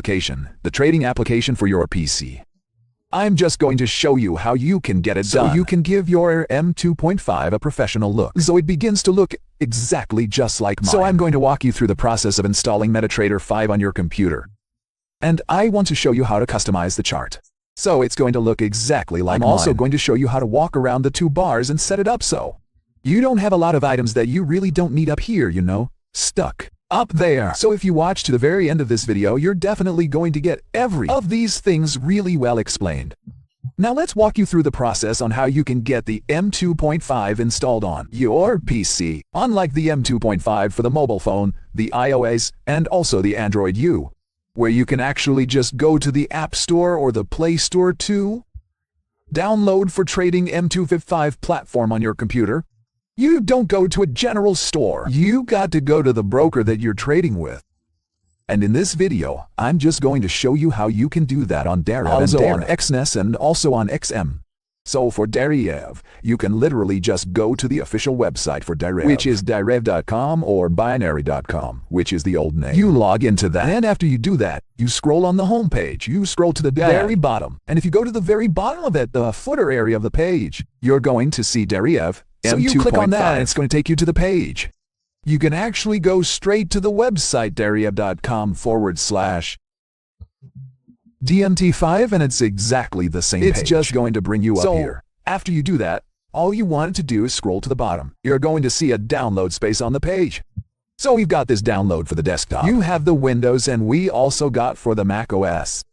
application, the trading application for your PC. I'm just going to show you how you can get it done. So you can give your M2.5 a professional look, so it begins to look exactly just like mine. So I'm going to walk you through the process of installing MetaTrader 5 on your computer. And I want to show you how to customize the chart. So it's going to look exactly like mine. I'm also going to show you how to walk around the two bars and set it up so you don't have a lot of items that you really don't need up here, you know, stuck up there. So if you watch to the very end of this video, you're definitely going to get every of these things really well explained. Now let's walk you through the process on how you can get the M2.5 installed on your PC. Unlike the M2.5 for the mobile phone, the iOS, and also the Android U, where you can actually just go to the App Store or the Play Store to download for trading M2.5 platform on your computer. You don't go to a general store. You got to go to the broker that you're trading with. And in this video, I'm just going to show you how you can do that on Dariev, also on Exness, and also on XM. So for Dariev, you can literally just go to the official website for Dariev, which is dariev.com or binary.com, which is the old name. You log into that, and after you do that, you scroll on the home page. You scroll to the very bottom, and if you go to the very bottom of it, the footer area of the page, you're going to see Dariev. So you click on that, and it's going to take you to the page. You can actually go straight to the website dariev.com/DMT5, and it's exactly the same page. It's just going to bring you up here. After you do that, all you want to do is scroll to the bottom. You're going to see a download space on the page. So we've got this download for the desktop. You have the Windows, and we also got for the Mac OS.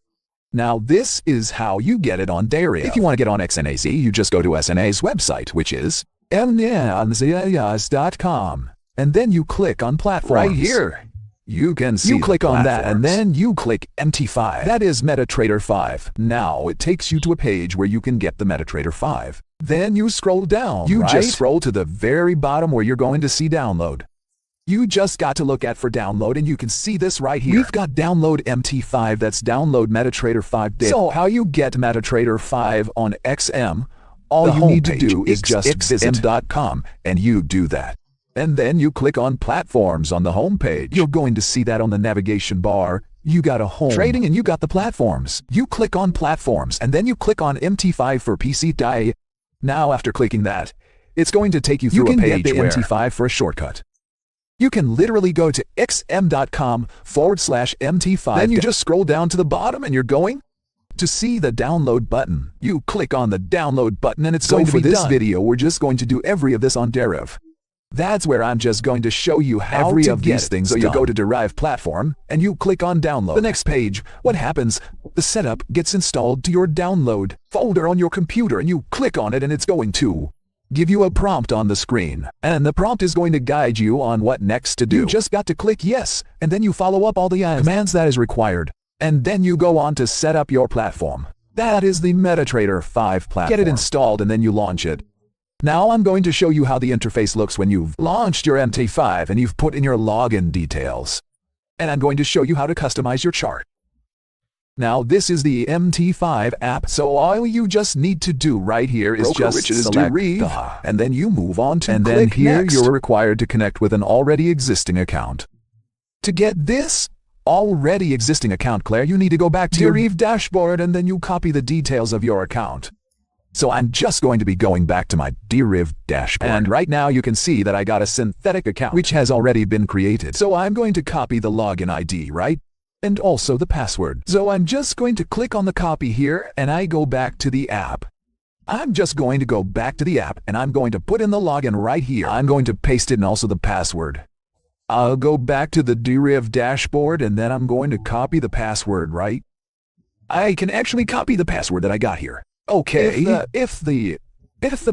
Now this is how you get it on Dariev. If you want to get on XNAZ, you just go to SNA's website, which is mnaz.com, and then you click on platforms. Right here, you can see you click on that, and then you click MT5. That is MetaTrader 5. Now it takes you to a page where you can get the MetaTrader 5. Then you scroll down. You just scroll to the very bottom where you're going to see download. You just got to look at for download, and you can see this right here. We've got download MT5. That's download MetaTrader 5 data. So how you get MetaTrader 5 on XM? All you need to do is just visit xm.com, and you do that. And then you click on platforms on the home page. You're going to see that on the navigation bar. You got a home trading, and you got the platforms. You click on platforms, and then you click on MT5 for PC Die. Now after clicking that, it's going to take you through a page where MT5 for a shortcut. You can literally go to xm.com/MT5. Then you just scroll down to the bottom, and you're going to see the download button. You click on the download button, and it's going to be done. For this video, we're just going to do every of this on Dariev. That's where I'm just going to show you how every of these things. So you go to Derive platform, and you click on download. The next page, what happens? The setup gets installed to your download folder on your computer, and you click on it, and it's going to give you a prompt on the screen. And the prompt is going to guide you on what next to do. You just got to click yes, and then you follow up all the commands that is required. And then you go on to set up your platform. That is the MetaTrader 5 platform. Get it installed, and then you launch it. Now I'm going to show you how the interface looks when you've launched your MT5 and you've put in your login details. And I'm going to show you how to customize your chart. Now this is the MT5 app, so all you just need to do right here is just select and then you move on to and then here next. You're required to connect with an already existing account. To get this already existing account, Claire, you need to go back to your Dariev dashboard, and then you copy the details of your account. So I'm just going to be going back to my Dariev dashboard. And right now you can see that I got a synthetic account, which has already been created. So I'm going to copy the login ID, right? And also the password. So I'm just going to click on the copy here, and I go back to the app. I'm just going to go back to the app, and I'm going to put in the login right here. I'm going to paste it and also the password. I'll go back to the Dariev dashboard, and then I'm going to copy the password, right? I can actually copy the password that I got here. Okay, if the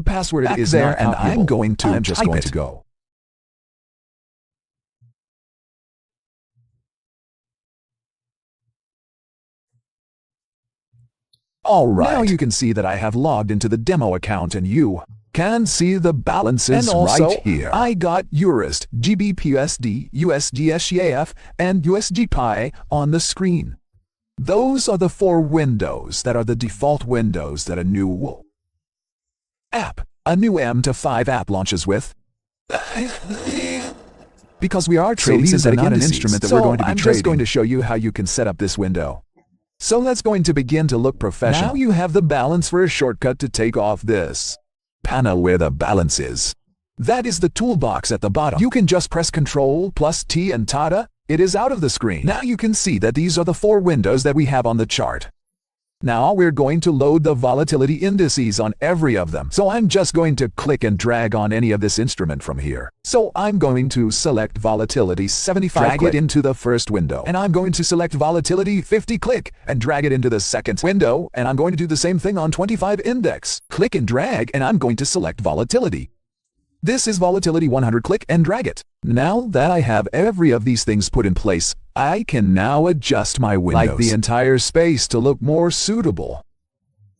password is there, and I'm just going to go. Alright, now you can see that I have logged into the demo account, and you can see the balances and also, right here. I got URIST, GBPUSD, USDSCAF, and USGPI on the screen. Those are the 4 windows that are the default windows that a new app, a new M2.5 app launches with. because we are trading synthetic indices. Instrument that we're going to be trading. I'm just going to show you how you can set up this window. So that's going to begin to look professional. Now you have the balance for a shortcut to take off this panel where the balance is. That is the toolbox at the bottom. You can just press Ctrl plus T and tada, it is out of the screen. Now you can see that these are the 4 windows that we have on the chart. Now we're going to load the volatility indices on every of them. So I'm just going to click and drag on any of this instrument from here. So I'm going to select volatility 75, drag it into the first window. And I'm going to select volatility 50, click, and drag it into the second window. And I'm going to do the same thing on 25 index. Click and drag, and I'm going to select volatility. This is volatility 100, click and drag it. Now that I have every of these things put in place, I can now adjust my windows, like the entire space, to look more suitable.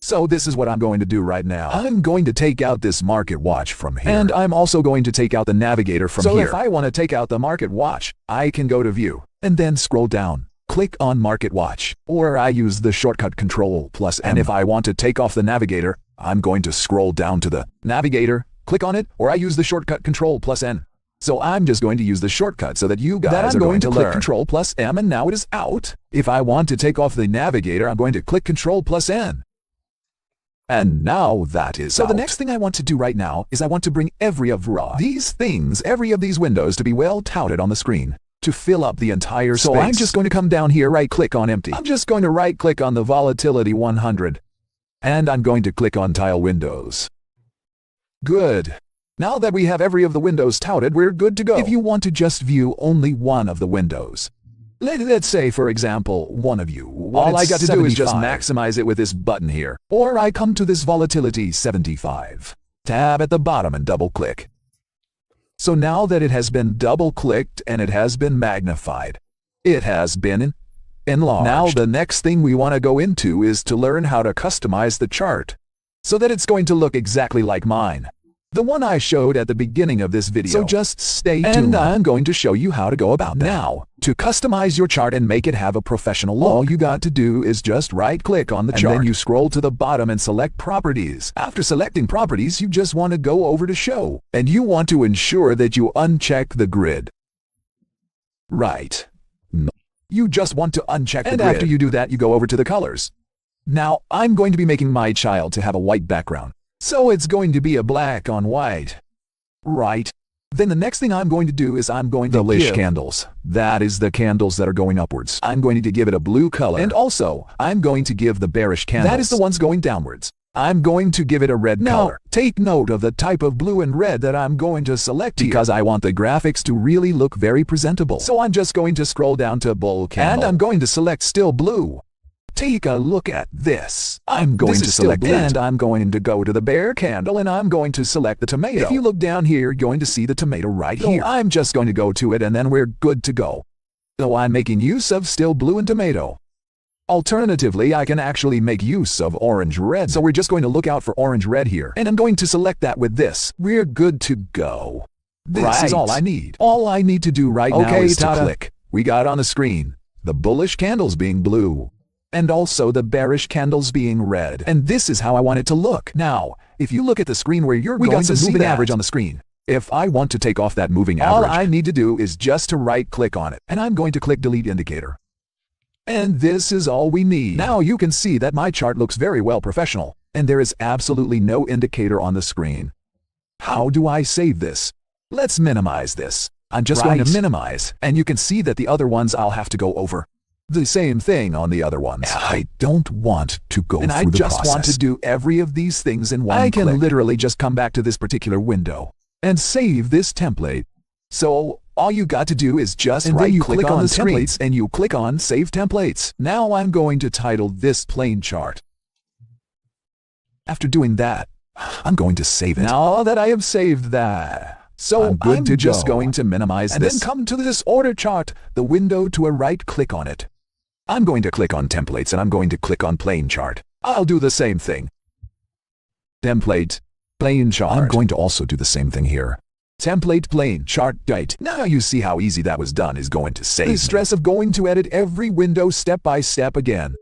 So this is what I'm going to do right now. I'm going to take out this market watch from here. And I'm also going to take out the navigator from here. So if I want to take out the market watch, I can go to view and then scroll down. Click on market watch, or I use the shortcut Ctrl plus M. And if I want to take off the navigator, I'm going to scroll down to the navigator, click on it, or I use the shortcut Ctrl plus N. So I'm just going to use the shortcut so that you guys are going to click Ctrl plus M, and now it is out. If I want to take off the navigator, I'm going to click Ctrl plus N. And now that is out. So the next thing I want to do right now is I want to bring every of these windows to be well touted on the screen to fill up the entire space. So I'm just going to come down here, right click on empty. I'm just going to right click on the volatility 100. And I'm going to click on tile windows. Good. Now that we have every of the windows touted, we're good to go. If you want to just view only one of the windows, let's say, for example, one of you, all I got to do is just maximize it with this button here. Or I come to this volatility 75, tab at the bottom and double click. So now that it has been double clicked and it has been magnified, it has been enlarged. Now the next thing we want to go into is to learn how to customize the chart so that it's going to look exactly like mine, the one I showed at the beginning of this video. So just stay tuned. And I'm going to show you how to go about that. Now, to customize your chart and make it have a professional look, all you got to do is just right-click on the chart. And then you scroll to the bottom and select Properties. After selecting Properties, you just want to go over to Show. And you want to ensure that you uncheck the grid. Right. You just want to uncheck the grid. And after you do that, you go over to the colors. Now, I'm going to be making my child to have a white background. So it's going to be a black on white. Right. Then the next thing I'm going to do is I'm going to give bullish candles. That is the candles that are going upwards. I'm going to give it a blue color. And also, I'm going to give the bearish candles. That is the ones going downwards. I'm going to give it a red color. Take note of the type of blue and red that I'm going to select here, because I want the graphics to really look very presentable. So I'm just going to scroll down to bull candle. And I'm going to select still blue. Take a look at this. I'm going to select that, and I'm going to go to the bear candle, and I'm going to select the tomato. If you look down here, you're going to see the tomato right here. I'm just going to go to it, and then we're good to go. So I'm making use of still blue and tomato. Alternatively, I can actually make use of orange red. So we're just going to look out for orange red here, and I'm going to select that with this. We're good to go. This is all I need. All I need to do right now is to click. We got on the screen the bullish candles being blue, and also the bearish candles being red. And this is how I want it to look. Now, if you look at the screen where you're going to see moving average on the screen, if I want to take off that moving average, all I need to do is just to right-click on it. And I'm going to click Delete Indicator. And this is all we need. Now you can see that my chart looks very well professional, and there is absolutely no indicator on the screen. How do I save this? Let's minimize this. I'm just going to minimize, and you can see that the other ones I'll have to go over. The same thing on the other ones. I don't want to go through the process. And I just want to do every of these things in one click. I can literally just come back to this particular window and save this template. So all you got to do is just right-click on the templates, and you click on Save Templates. Now I'm going to title this plain chart. After doing that, I'm going to save it. Now that I have saved that, so I'm just going to minimize this. And then come to this order chart, the window to a right-click on it. I'm going to click on Templates, and I'm going to click on Plain Chart. I'll do the same thing. Template, Plain Chart. I'm going to also do the same thing here. Template, Plain Chart, Date. Now you see how easy that was done is going to save the stress of going to edit every window step by step again.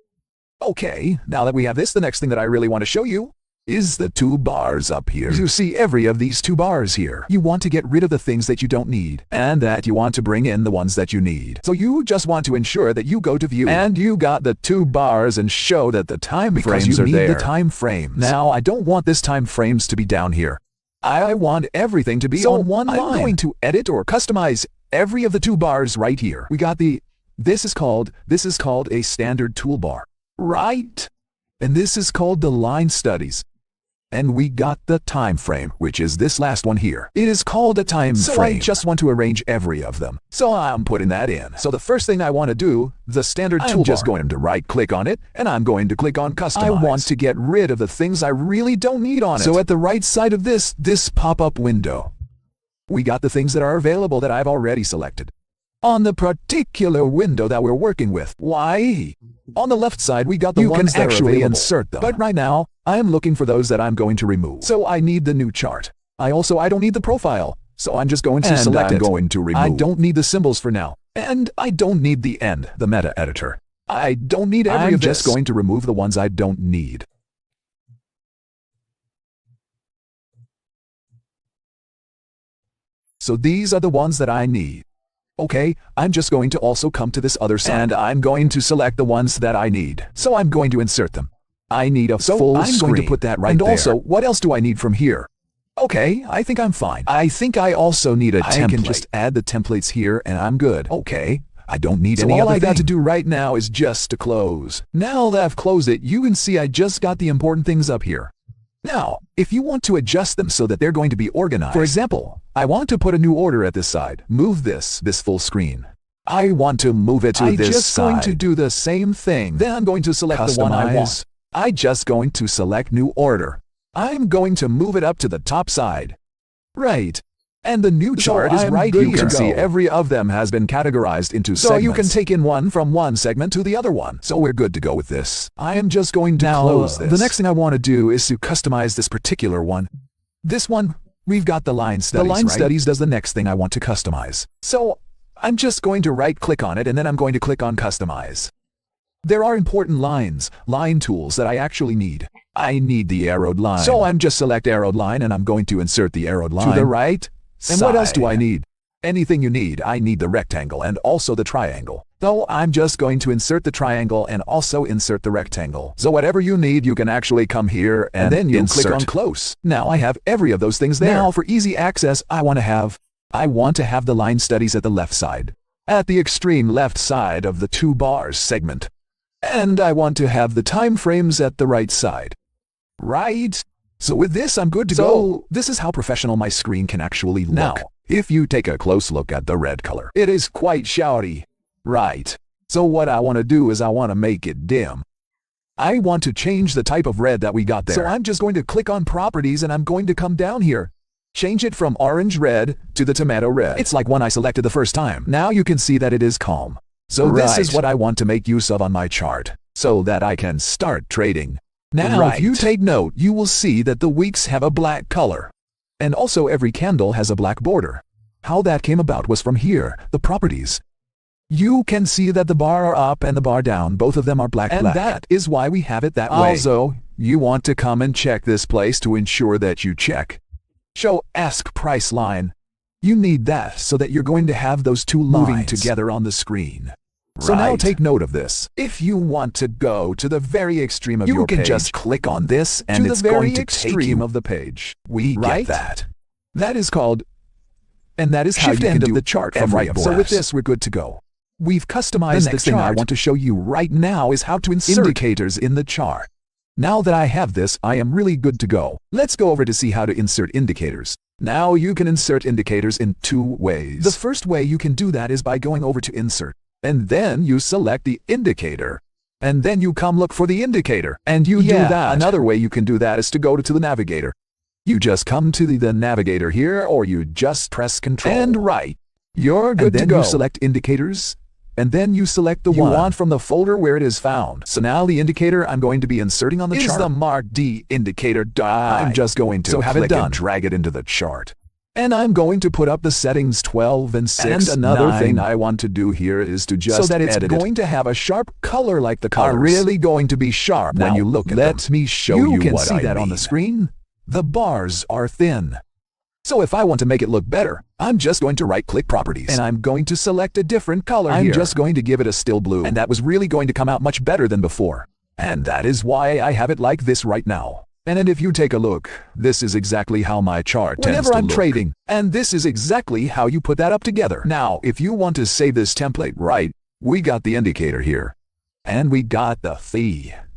Okay, now that we have this, the next thing that I really want to show you is the two bars up here. You see every of these two bars here. You want to get rid of the things that you don't need, and that you want to bring in the ones that you need. So you just want to ensure that you go to view, and you got the two bars and show that the time frames are there. The time frames. Now, I don't want this time frames to be down here. I want everything to be on one line. I'm going to edit or customize every of the two bars right here. We got this is called a standard toolbar, right? And this is called the line studies. And we got the time frame, which is this last one here. It is called a time frame. So I just want to arrange every of them. So I'm putting that in. So the first thing I want to do, the standard toolbar. I'm just going to right click on it, and I'm going to click on customize. I want to get rid of the things I really don't need on it. So at the right side of this pop-up window, we got the things that are available that I've already selected. On the particular window that we're working with. Why? On the left side, we got the ones that are available. You can actually insert them. But right now, I'm looking for those that I'm going to remove. So I need the new chart. I don't need the profile. So I'm just going to select it. I'm going to remove. I don't need the symbols for now. And I don't need the meta editor. I don't need every of this. I'm just going to remove the ones I don't need. So these are the ones that I need. Okay, I'm just going to also come to this other side, and I'm going to select the ones that I need. So I'm going to insert them. I need a full screen. I'm going to put that right there. And also, what else do I need from here? Okay, I think I'm fine. I think I also need a template. I can just add the templates here, and I'm good. Okay, I don't need any other thing. All I got to do right now is just to close. Now that I've closed it, you can see I just got the important things up here. Now, if you want to adjust them so that they're going to be organized, for example, I want to put a new order at this side. Move this full screen. I want to move it to this side. I'm just going to do the same thing. Then I'm going to select the one I want. I'm just going to select new order. I'm going to move it up to the top side. Right. And the new chart is right here. You can see every of them has been categorized into segments. So you can take in one from one segment to the other one. So we're good to go with this. I am just going to close this. The next thing I want to do is to customize this particular one. This one, we've got the line studies, The line studies does the next thing I want to customize. So I'm just going to right-click on it, and then I'm going to click on Customize. There are important line tools that I actually need. I need the arrowed line. So I'm just select arrowed line, and I'm going to insert the arrowed line to the right. And what else do I need? Anything you need. I need the rectangle and also the triangle. Though I'm just going to insert the triangle and also insert the rectangle. So whatever you need, you can actually come here and then you click on close. Now I have every of those things there. Now for easy access, I want to have the line studies at the left side, at the extreme left side of the two bars segment. And I want to have the time frames at the right side. Right? So with this, I'm good to go. This is how professional my screen can actually look. Now, if you take a close look at the red color, it is quite shouty. Right. So what I want to do is I want to make it dim. I want to change the type of red that we got there. So I'm just going to click on properties, and I'm going to come down here. Change it from orange red to the tomato red. It's like one I selected the first time. Now you can see that it is calm. So this is what I want to make use of on my chart, so that I can start trading. Now, if you take note, you will see that the weeks have a black color. And also every candle has a black border. How that came about was from here, the properties. You can see that the bar up and the bar down, both of them are black. And that is why we have it that way. Also, you want to come and check this place to ensure that you check. Show ask price line. You need that so that you're going to have those two moving together on the screen. So now take note of this. If you want to go to the very extreme of your page, you can just click on this and it's going to take you of the page. We get that. That is called, and that is how you can do the chart from right. So with this, we're good to go. We've customized the next thing I want to show you right now is how to insert indicators in the chart. Now that I have this, I am really good to go. Let's go over to see how to insert indicators. Now you can insert indicators in two ways. The first way you can do that is by going over to Insert. And then you select the indicator. And then you come look for the indicator. And you do that. Another way you can do that is to go to the navigator. You just come to the navigator here, or you just press Control and right. You're good to go. You select indicators. And then you select the one you want from the folder where it is found. So now the indicator I'm going to be inserting on the chart is the Mark D indicator. I'm just going to click and drag it into the chart. And I'm going to put up the settings 12 and 6. And another thing I want to do here is to just so that it's going to have a sharp color like the colors. Are really going to be sharp now, when you look at them. Let me show you what I mean. You can see that on the screen. The bars are thin. So if I want to make it look better, I'm just going to right-click Properties. And I'm going to select a different color here. I'm just going to give it a still blue. And that was really going to come out much better than before. And that is why I have it like this right now. And if you take a look, this is exactly how my chart tends to look whenever I'm trading. And this is exactly how you put that up together. Now, if you want to save this template right, we got the indicator here. And we got the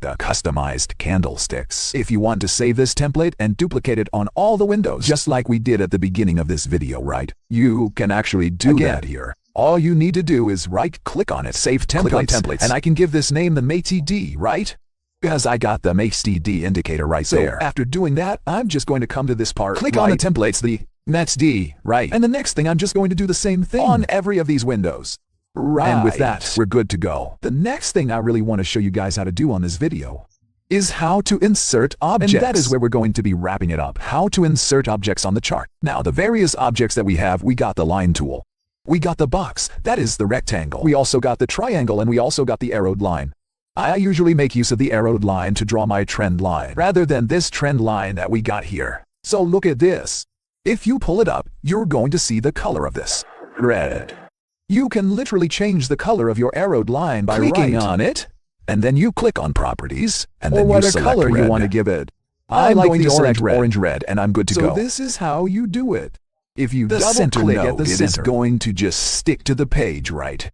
customized candlesticks. If you want to save this template and duplicate it on all the windows, just like we did at the beginning of this video, right? You can actually do that here. All you need to do is right-click on it, save templates, and I can give this name the MT4, right? Because I got the MT4 indicator right there. After doing that, I'm just going to come to this part, click on the templates, the MT4, right? And the next thing, I'm just going to do the same thing on every of these windows. Right. And with that, we're good to go. The next thing I really want to show you guys how to do on this video is how to insert objects. And that is where we're going to be wrapping it up. How to insert objects on the chart. Now, the various objects that we have, we got the line tool. We got the box, that is the rectangle. We also got the triangle, and we also got the arrowed line. I usually make use of the arrowed line to draw my trend line, rather than this trend line that we got here. So look at this. If you pull it up, you're going to see the color of this. Red. You can literally change the color of your arrowed line by clicking on it, and then you click on Properties, and then you select color you want to give it. I'm going to select orange red, and I'm good to go. So this is how you do it. If you double-click at the center, it is going to just stick to the page, right?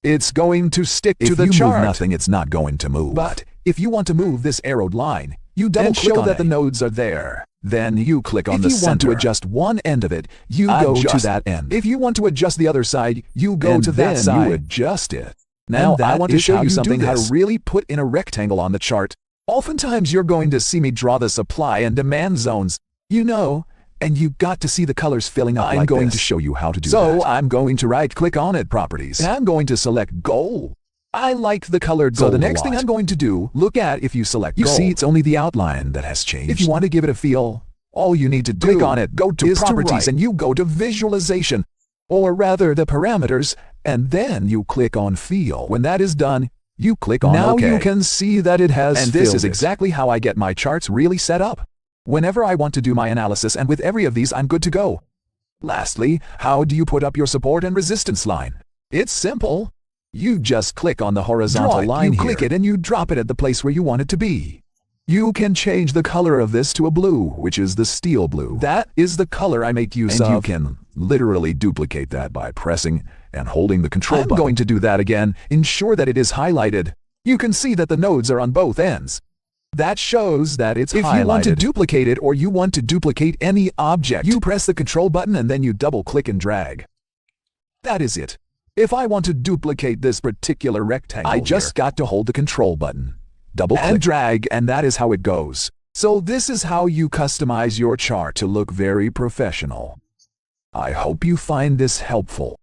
It's going to stick to the chart. If you move nothing, it's not going to move. But if you want to move this arrowed line, you double-click on that the nodes are there. Then you click on the center. If you want to adjust one end of it, you go to that end. If you want to adjust the other side, you go to that side. You adjust it. Now I want to show you something how to really put in a rectangle on the chart. Oftentimes you're going to see me draw the supply and demand zones, and you got to see the colors filling up like this. I'm going to show you how to do that. So I'm going to right-click on it, Properties, and I'm going to select Gold. I like the colored gold. So the next thing I'm going to do, look at if you select gold. You see, it's only the outline that has changed. If you want to give it a feel, all you need to do click on it, go to Properties, and you go to Visualization, or rather the parameters, and then you click on Feel. When that is done, you click on OK. Now you can see that it has and this is exactly how I get my charts really set up. Whenever I want to do my analysis, and with every of these, I'm good to go. Lastly, how do you put up your support and resistance line? It's simple. You just click on the horizontal line here. You click it and you drop it at the place where you want it to be. You can change the color of this to a blue, which is the steel blue. That is the color I make use of. And you can literally duplicate that by pressing and holding the control button. I'm going to do that again. Ensure that it is highlighted. You can see that the nodes are on both ends. That shows that it's highlighted. If you want to duplicate it or you want to duplicate any object, you press the control button and then you double-click and drag. That is it. If I want to duplicate this particular rectangle, I just got to hold the control button, double-click and drag, and that is how it goes. So this is how you customize your chart to look very professional. I hope you find this helpful.